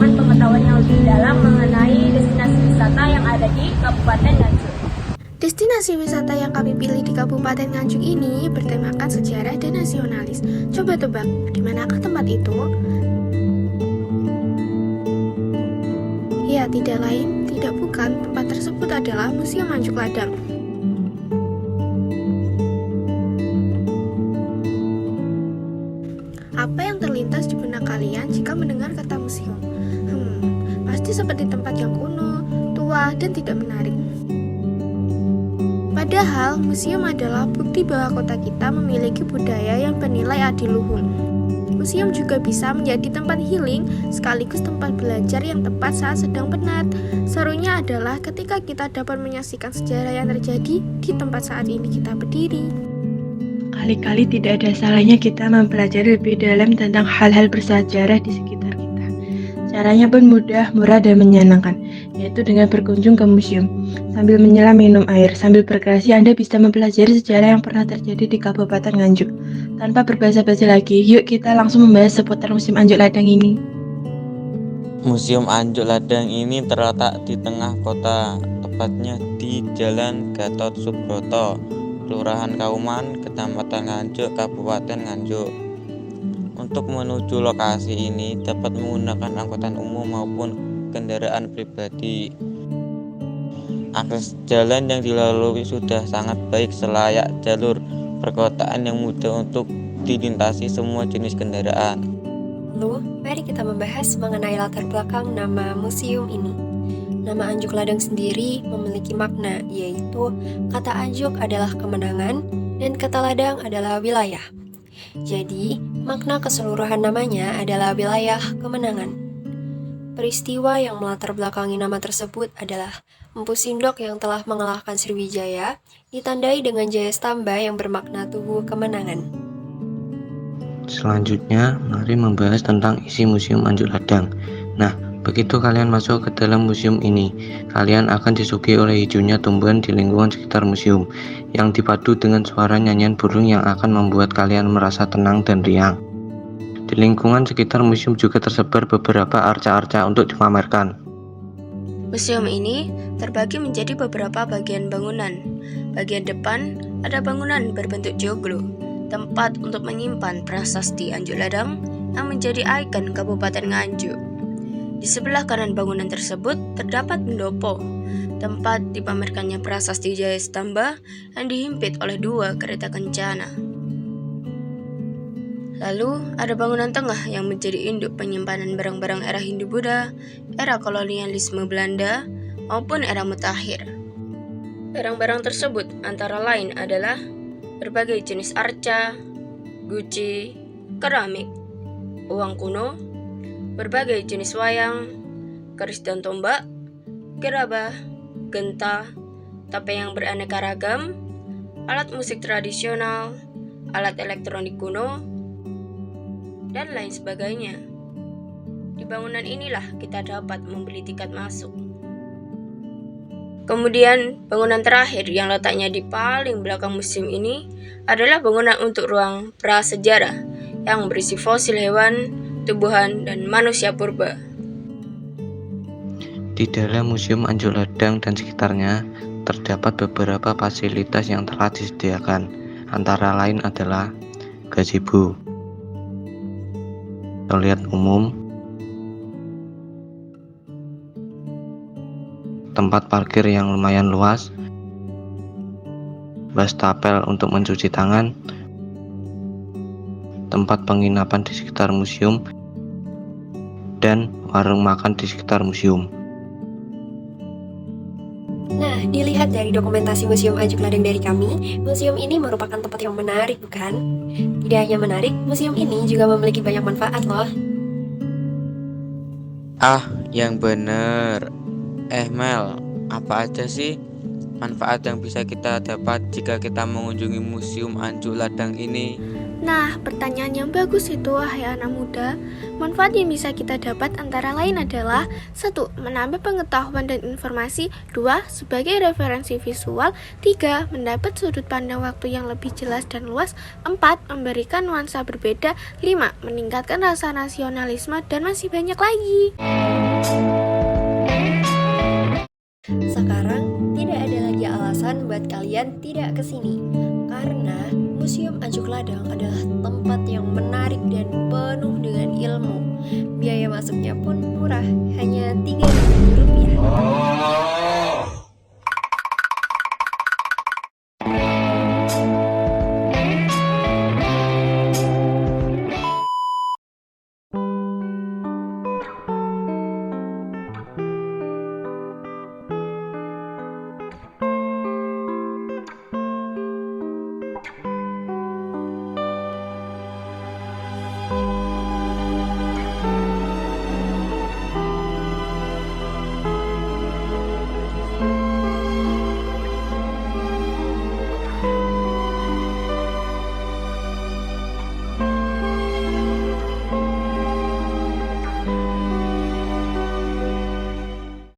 teman-teman pengetahuan yang lebih dalam mengenai destinasi wisata yang ada di Kabupaten Nganjuk. Destinasi wisata yang kami pilih di Kabupaten Nganjuk ini bertemakan sejarah dan nasionalis. Coba tebak, di manakah tempat itu? Ya, tidak lain, tidak bukan, tempat tersebut adalah Museum Anjuk Ladang. Apa yang terlintas di benak kalian jika mendengar kata museum? Pasti seperti tempat yang kuno, tua, dan tidak menarik. Padahal, museum adalah bukti bahwa kota kita memiliki budaya yang bernilai adiluhung. Museum juga bisa menjadi tempat healing sekaligus tempat belajar yang tepat saat sedang penat. Serunya adalah ketika kita dapat menyaksikan sejarah yang terjadi di tempat saat ini kita berdiri. Kali-kali tidak ada salahnya kita mempelajari lebih dalam tentang hal-hal bersejarah di sekitar kita. Caranya pun mudah, murah, dan menyenangkan, yaitu dengan berkunjung ke museum. Sambil menyelam minum air, sambil berkreasi Anda bisa mempelajari sejarah yang pernah terjadi di Kabupaten Nganjuk. Tanpa berbasa-basi lagi, yuk kita langsung membahas seputar Museum Anjuk Ladang ini. Museum Anjuk Ladang ini terletak di tengah kota, tepatnya di Jalan Gatot Subroto, Kelurahan Kauman, Kecamatan Nganjuk, Kabupaten Nganjuk. Untuk menuju lokasi ini dapat menggunakan angkutan umum maupun kendaraan pribadi. Akses jalan yang dilalui sudah sangat baik, selayak jalur perkotaan yang mudah untuk dilintasi semua jenis kendaraan. Lalu, mari kita membahas mengenai latar belakang nama museum ini. Nama Anjuk Ladang sendiri memiliki makna, yaitu kata Anjuk adalah kemenangan dan kata Ladang adalah wilayah. Jadi, makna keseluruhan namanya adalah wilayah kemenangan. Peristiwa yang melatar belakangi nama tersebut adalah Empu Sindok yang telah mengalahkan Sriwijaya, ditandai dengan Jaya Stamba yang bermakna tubuh kemenangan. Selanjutnya, mari membahas tentang isi Museum Anjuk Ladang. Nah, begitu kalian masuk ke dalam museum ini, kalian akan disuguhi oleh hijaunya tumbuhan di lingkungan sekitar museum, yang dipadu dengan suara nyanyian burung yang akan membuat kalian merasa tenang dan riang. Di lingkungan sekitar museum juga tersebar beberapa arca-arca untuk dipamerkan. Museum ini terbagi menjadi beberapa bagian bangunan. Bagian depan ada bangunan berbentuk joglo, tempat untuk menyimpan prasasti Anjuk Ladang yang menjadi ikon Kabupaten Nganjuk. Di sebelah kanan bangunan tersebut terdapat pendopo, tempat dipamerkannya prasasti Jaya Stamba yang dihimpit oleh 2 kereta kencana. Lalu ada bangunan tengah yang menjadi induk penyimpanan barang-barang era Hindu-Buddha, era kolonialisme Belanda, maupun era Mutakhir. Barang-barang tersebut antara lain adalah berbagai jenis arca, guci, keramik, uang kuno, berbagai jenis wayang, keris dan tombak, gerabah, genta, topeng yang beraneka ragam, alat musik tradisional, alat elektronik kuno, dan lain sebagainya. Di bangunan inilah kita dapat membeli tiket masuk. Kemudian, bangunan terakhir yang letaknya di paling belakang museum ini adalah bangunan untuk ruang prasejarah yang berisi fosil hewan, tumbuhan, dan manusia purba. Di dalam Museum Anjuk Ladang dan sekitarnya terdapat beberapa fasilitas yang telah disediakan, antara lain adalah gazebo, toilet umum, tempat parkir yang lumayan luas, wastafel untuk mencuci tangan, tempat penginapan di sekitar museum, dan warung makan di sekitar museum. Nah, dilihat dari dokumentasi Museum Anjuk Ladang dari kami, museum ini merupakan tempat yang menarik, bukan? Tidak hanya menarik, museum ini juga memiliki banyak manfaat loh. Yang bener. Mel, apa aja sih manfaat yang bisa kita dapat jika kita mengunjungi Museum Anjuk Ladang ini? Nah, pertanyaan yang bagus itu, wahai anak muda. Manfaat yang bisa kita dapat antara lain adalah 1. Menambah pengetahuan dan informasi. 2. Sebagai referensi visual. 3. Mendapat sudut pandang waktu yang lebih jelas dan luas. 4. Memberikan nuansa berbeda. 5. Meningkatkan rasa nasionalisme, dan masih banyak lagi. Sekarang tidak ada lagi alasan buat kalian tidak ke sini. Karena Museum Anjuk Ladang adalah tempat yang menarik dan penuh dengan ilmu. Biaya masuknya pun murah, hanya Rp3.000.